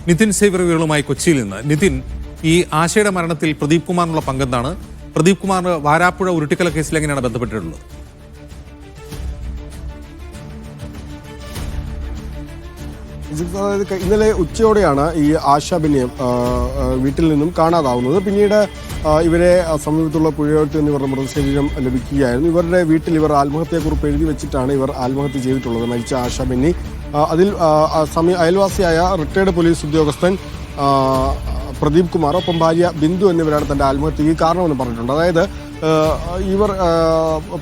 നിതിൻ സേവ്യറുകളുമായി കൊച്ചിയിൽ നിന്ന്. നിതിൻ, ഈ ആശയുടെ മരണത്തിൽ പ്രദീപ് കുമാറിനുള്ള പങ്കെന്താണ്? പ്രദീപ് കുമാർ വാരാപ്പുഴ ഉരുട്ടിക്കല കേസിൽ എങ്ങനെയാണ് ബന്ധപ്പെട്ടിട്ടുള്ളത്? അതായത് ഇന്നലെ ഉച്ചയോടെയാണ് ഈ ആശ ബെന്നിയെ വീട്ടിൽ നിന്നും കാണാതാവുന്നത്. പിന്നീട് ഇവരെ സമീപത്തുള്ള പുഴയോരത്ത് നിന്ന് ഇവരുടെ മൃതശരീരം ലഭിക്കുകയായിരുന്നു. ഇവരുടെ വീട്ടിൽ ഇവർ ആത്മഹത്യയെക്കുറിപ്പ് എഴുതി വെച്ചിട്ടാണ് ഇവർ ആത്മഹത്യ ചെയ്തിട്ടുള്ളത്, മരിച്ച ആശ ബെന്നി. അതിൽ അയൽവാസിയായ റിട്ടയർഡ് പോലീസ് ഉദ്യോഗസ്ഥൻ പ്രദീപ് കുമാർ ഒപ്പം ഭാര്യ ബിന്ദു എന്നിവരാണ് തൻ്റെ ആത്മഹത്യയ്ക്ക് കാരണമെന്ന് പറഞ്ഞിട്ടുണ്ട്. അതായത് ഇവർ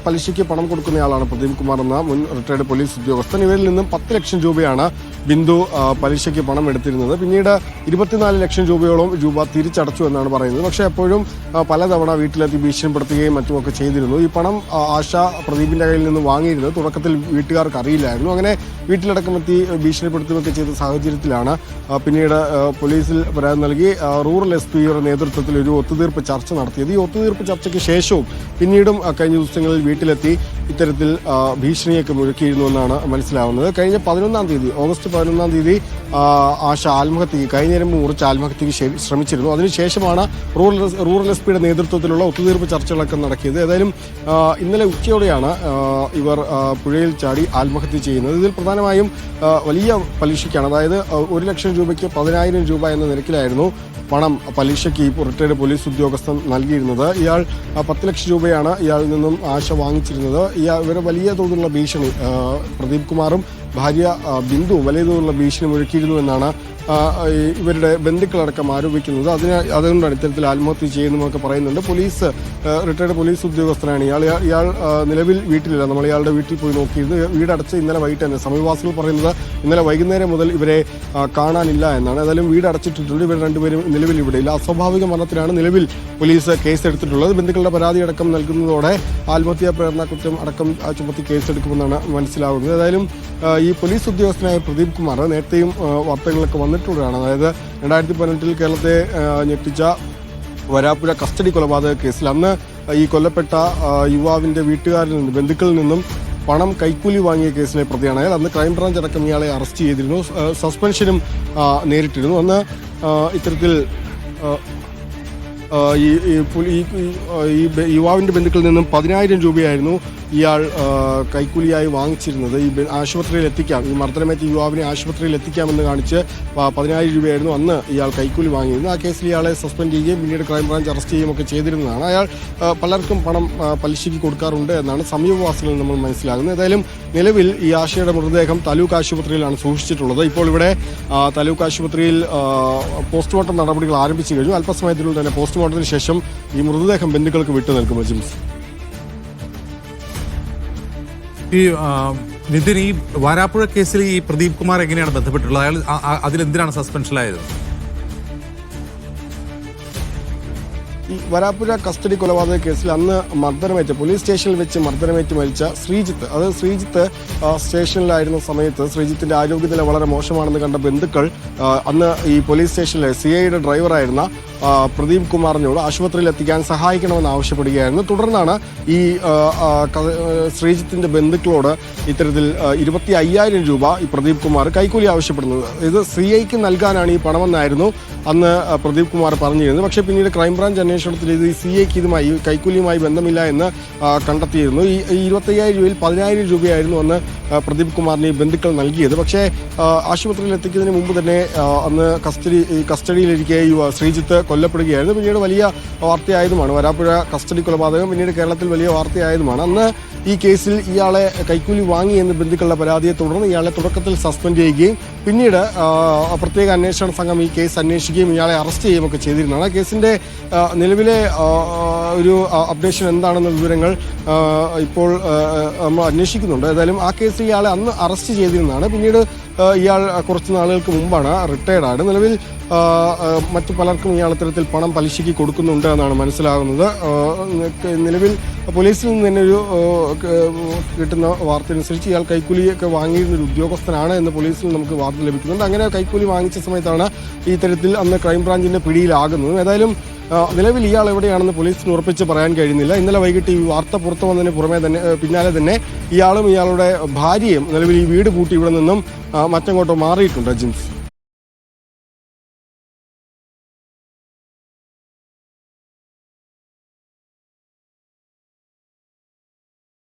പലിശയ്ക്ക് പണം കൊടുക്കുന്നയാളാണ് പ്രദീപ് കുമാർ എന്ന മുൻ റിട്ടയർഡ് പോലീസ് ഉദ്യോഗസ്ഥൻ. ഇവരിൽ നിന്നും 10 ലക്ഷം രൂപയാണ് ബിന്ദു പലിശയ്ക്ക് പണം എടുത്തിരുന്നത്. പിന്നീട് 24 ലക്ഷം രൂപയോളം തിരിച്ചടച്ചു എന്നാണ് പറയുന്നത്. പക്ഷേ എപ്പോഴും പലതവണ വീട്ടിലെത്തി ഭീഷണിപ്പെടുത്തുകയും മറ്റുമൊക്കെ ചെയ്തിരുന്നു. ഈ പണം ആശ പ്രദീപിൻ്റെ കയ്യിൽ നിന്ന് വാങ്ങിയിരുന്നത് തുടക്കത്തിൽ വീട്ടുകാർക്ക് അറിയില്ലായിരുന്നു. അങ്ങനെ വീട്ടിലടക്കമെത്തി ഭീഷണിപ്പെടുത്തുകയൊക്കെ ചെയ്ത സാഹചര്യത്തിലാണ് പിന്നീട് പോലീസിൽ പരാതി നൽകി റൂറൽ SP യുടെ നേതൃത്വത്തിൽ ഒരു ഒത്തുതീർപ്പ് ചർച്ച നടത്തിയത്. ഈ ഒത്തുതീർപ്പ് ചർച്ചയ്ക്ക് ശേഷവും പിന്നീടും കഴിഞ്ഞ ദിവസങ്ങളിൽ വീട്ടിലെത്തി ഇത്തരത്തിൽ ഭീഷണിയൊക്കെ മുഴക്കിയിരുന്നുവെന്നാണ് മനസ്സിലാവുന്നത്. കഴിഞ്ഞ 11-ാം തീയതി, ഓഗസ്റ്റ് 11-ാം തീയതി ആശ ആത്മഹത്യയ്ക്ക് കൈഞ്ഞരമ്പ് മുറിച്ച് ആത്മഹത്യയ്ക്ക് ശ്രമിച്ചിരുന്നു. അതിനുശേഷമാണ് റൂറൽ SP യുടെ നേതൃത്വത്തിലുള്ള ഒത്തുതീർപ്പ് ചർച്ചകളൊക്കെ നടക്കിയത്. ഏതായാലും ഇന്നലെ ഉച്ചയോടെയാണ് ഇവർ പുഴയിൽ ചാടി ആത്മഹത്യ ചെയ്യുന്നത്. ഇതിൽ പ്രധാനമായും വലിയ പലിശയ്ക്കാണ്, അതായത് 1 ലക്ഷം രൂപയ്ക്ക് 10,000 രൂപ എന്ന നിരക്കിലായിരുന്നു പണം പലിശയ്ക്ക് റിട്ടയർഡ് പോലീസ് ഉദ്യോഗസ്ഥൻ നൽകിയിരുന്നത്. ഇയാൾ 10 ലക്ഷം രൂപയാണ് ഇയാളിൽ നിന്നും ആശ വാങ്ങിച്ചിരുന്നത്. ഇവരെ വലിയ തോതിലുള്ള ഭീഷണി പ്രദീപ് കുമാറും ഭാര്യ ബിന്ദുവും വലിയ തോതിലുള്ള ഭീഷണി മുഴക്കിയിരുന്നു എന്നാണ് ഇവരുടെ ബന്ധുക്കളടക്കം ആരോപിക്കുന്നത്. അതുകൊണ്ടാണ് ഇത്തരത്തിൽ ആത്മഹത്യ ചെയ്യുന്നതൊക്കെ പറയുന്നുണ്ട്. റിട്ടയർഡ് പോലീസ് ഉദ്യോഗസ്ഥനാണ് ഇയാൾ നിലവിൽ വീട്ടിലില്ല. നമ്മൾ ഇയാളുടെ വീട്ടിൽ പോയി നോക്കിയിരുന്നു. വീടടച്ച് ഇന്നലെ വൈകിട്ട് തന്നെ സമീപവാസികൾ പറയുന്നത് ഇന്നലെ വൈകുന്നേരം മുതൽ ഇവരെ കാണാനില്ല എന്നാണ്. ഏതായാലും വീടടച്ചിട്ടിട്ടുണ്ട്. ഇവർ രണ്ടുപേരും നിലവിൽ ഇവിടെയില്ല. അസ്വാഭാവിക മരണത്തിനാണ് നിലവിൽ പോലീസ് കേസെടുത്തിട്ടുള്ളത്. ബന്ധുക്കളുടെ പരാതി അടക്കം നൽകുന്നതോടെ ആത്മഹത്യാ പ്രേരണ കുറ്റം അടക്കം ചുമത്തി കേസെടുക്കുമെന്നാണ് മനസ്സിലാവുന്നത്. ഏതായാലും ഈ പോലീസ് ഉദ്യോഗസ്ഥനായ പ്രദീപ് കുമാർ നേരത്തെയും വാർത്തകളൊക്കെ വന്നിട്ടുള്ളതാണ്. അതായത് 2018 കേരളത്തെ ഞെട്ടിച്ച വരാപ്പുഴ കസ്റ്റഡി കൊലപാതക കേസിൽ അന്ന് ഈ കൊല്ലപ്പെട്ട യുവാവിന്റെ വീട്ടുകാരിൽ നിന്നും ബന്ധുക്കളിൽ നിന്നും പണം കൈക്കൂലി വാങ്ങിയ കേസിലെ പ്രതിയാണ് അയാൾ. അന്ന് ക്രൈംബ്രാഞ്ച് അടക്കം ഇയാളെ അറസ്റ്റ് ചെയ്തിരുന്നു, സസ്പെൻഷനും നേരിട്ടിരുന്നു. അന്ന് ഇത്തരത്തിൽ ഈ യുവാവിന്റെ ബന്ധുക്കളിൽ നിന്നും 10,000 രൂപയായിരുന്നു ഇയാൾ കൈക്കൂലിയായി വാങ്ങിച്ചിരുന്നത്. ഈ ആശുപത്രിയിൽ എത്തിക്കാം, ഈ മർദ്ദനമേറ്റ യുവാവിനെ ആശുപത്രിയിൽ എത്തിക്കാമെന്ന് കാണിച്ച് 10,000 രൂപയായിരുന്നു അന്ന് ഇയാൾ കൈക്കൂലി വാങ്ങിയിരുന്നത്. ആ കേസിൽ ഇയാളെ സസ്പെൻഡ് ചെയ്യുകയും പിന്നീട് ക്രൈംബ്രാഞ്ച് അറസ്റ്റ് ചെയ്യുകയും ഒക്കെ ചെയ്തിരുന്നതാണ്. അയാൾ പലർക്കും പണം പലിശയ്ക്ക് കൊടുക്കാറുണ്ട് എന്നാണ് സമീപവാസികളിൽ നമ്മൾ മനസ്സിലാകുന്നത്. ഏതായാലും നിലവിൽ ഈ ആശയുടെ മൃതദേഹം താലൂക്ക് ആശുപത്രിയിലാണ് സൂക്ഷിച്ചിട്ടുള്ളത്. ഇപ്പോൾ ഇവിടെ താലൂക്ക് ആശുപത്രിയിൽ പോസ്റ്റ്മോർട്ടം നടപടികൾ ആരംഭിച്ചു കഴിഞ്ഞു. അല്പസമയത്തിനുള്ളിൽ തന്നെ പോസ്റ്റ്മോർട്ടത്തിന് ശേഷം ഈ മൃതദേഹം ബന്ധുക്കൾക്ക് വിട്ടു നൽകും. ജിംസ്, ഈ നിതിൻ, ഈ വാരാപ്പുഴ കേസിൽ ഈ പ്രദീപ് കുമാർ എങ്ങനെയാണ് ബന്ധപ്പെട്ടുള്ളത്? അയാൾ അതിലെന്തിനാണ് സസ്പെൻഷനിലായത്? ഈ വരാപ്പുഴ കസ്റ്റഡി കൊലപാതക കേസിൽ അന്ന് മർദ്ദനമേറ്റ് പോലീസ് സ്റ്റേഷനിൽ വെച്ച് മർദ്ദനമേറ്റ് മരിച്ച ശ്രീജിത്ത് സ്റ്റേഷനിലായിരുന്ന സമയത്ത് ശ്രീജിത്തിന്റെ ആരോഗ്യനില വളരെ മോശമാണെന്ന് കണ്ട ബന്ധുക്കൾ അന്ന് ഈ പോലീസ് സ്റ്റേഷനിലെ CIയുടെ ഡ്രൈവറായിരുന്ന പ്രദീപ് കുമാറിനോട് ആശുപത്രിയിൽ എത്തിക്കാൻ സഹായിക്കണമെന്ന് ആവശ്യപ്പെടുകയായിരുന്നു. തുടർന്നാണ് ഈ ശ്രീജിത്തിന്റെ ബന്ധുക്കളോട് ഇത്തരത്തിൽ 25,000 രൂപ ഈ പ്രദീപ് കുമാർ കൈക്കൂലി ആവശ്യപ്പെടുന്നത്. ഇത് CIക്ക് നൽകാനാണ് ഈ പണമെന്നായിരുന്നു അന്ന് പ്രദീപ് കുമാർ പറഞ്ഞിരുന്നത്. പക്ഷേ പിന്നീട് ക്രൈംബ്രാഞ്ച് അന്വേഷണത്തിൽ ഇത് CIക്ക് ഇതുമായി കൈക്കൂലിയുമായി ബന്ധമില്ല എന്ന് കണ്ടെത്തിയിരുന്നു. ഈ 25,000 രൂപയിൽ 10,000 രൂപയായിരുന്നു അന്ന് പ്രദീപ് കുമാറിന് ഈ ബന്ധുക്കൾ നൽകിയത്. പക്ഷേ ആശുപത്രിയിൽ എത്തിക്കുന്നതിന് മുമ്പ് തന്നെ അന്ന് കസ്റ്റഡിയിലിരിക്കെ ശ്രീജിത്ത് കൊല്ലപ്പെടുകയായിരുന്നു. പിന്നീട് വലിയ വാർത്തയായതുമാണ് വരാപ്പുഴ കസ്റ്റഡി കൊലപാതകം. പിന്നീട് കേരളത്തിൽ വലിയ വാർത്തയായതുമാണ്. അന്ന് ഈ കേസിൽ ഇയാളെ കൈക്കൂലി വാങ്ങി എന്ന് ബന്ധുക്കളുടെ പരാതിയെ തുടർന്ന് ഇയാളെ തുടക്കത്തിൽ സസ്പെൻഡ് ചെയ്യുകയും പിന്നീട് പ്രത്യേക അന്വേഷണ സംഘം ഈ കേസ് അന്വേഷിക്കുകയും ഇയാളെ അറസ്റ്റ് ചെയ്യുകയും ഒക്കെ ചെയ്തിരുന്നതാണ്. കേസിന്റെ നിലവിലെ ഒരു അപ്ഡേഷൻ എന്താണെന്ന വിവരങ്ങൾ ഇപ്പോൾ നമ്മൾ അന്വേഷിക്കുന്നുണ്ട്. ഏതായാലും ആ കേസിൽ ഇയാളെ അന്ന് അറസ്റ്റ് ചെയ്തിരുന്നതാണ്. പിന്നീട് ഇയാൾ കുറച്ച് നാളുകൾക്ക് മുമ്പാണ് റിട്ടയർഡാണ്. നിലവിൽ മറ്റു പലർക്കും ഇയാൾ ഇത്തരത്തിൽ പണം പലിശയ്ക്ക് കൊടുക്കുന്നുണ്ട് എന്നാണ് മനസ്സിലാകുന്നത്. നിലവിൽ പോലീസിൽ നിന്ന് തന്നെ ഒരു കിട്ടുന്ന വാർത്ത അനുസരിച്ച് ഇയാൾ കൈക്കൂലിയൊക്കെ വാങ്ങിയിരുന്ന ഒരു ഉദ്യോഗസ്ഥനാണ് എന്ന് പോലീസിൽ നമുക്ക് വാർത്ത ലഭിക്കുന്നുണ്ട്. അങ്ങനെ കൈക്കൂലി വാങ്ങിച്ച സമയത്താണ് ഈ തരത്തിൽ അന്ന് ക്രൈംബ്രാഞ്ചിന്റെ പിടിയിലാകുന്നത്. ഏതായാലും നിലവിൽ ഇയാൾ എവിടെയാണെന്ന് പോലീസിന് ഉറപ്പിച്ച് പറയാൻ കഴിയുന്നില്ല. ഇന്നലെ വൈകിട്ട് ഈ വാർത്ത പുറത്തു വന്നതിന് പിന്നാലെ തന്നെ ഇയാളും ഇയാളുടെ ഭാര്യയും നിലവിൽ ഈ വീട് പൂട്ടി ഇവിടെ നിന്നും മറ്റങ്ങോട്ടോ മാറിയിട്ടുണ്ട്. ജിംസ്.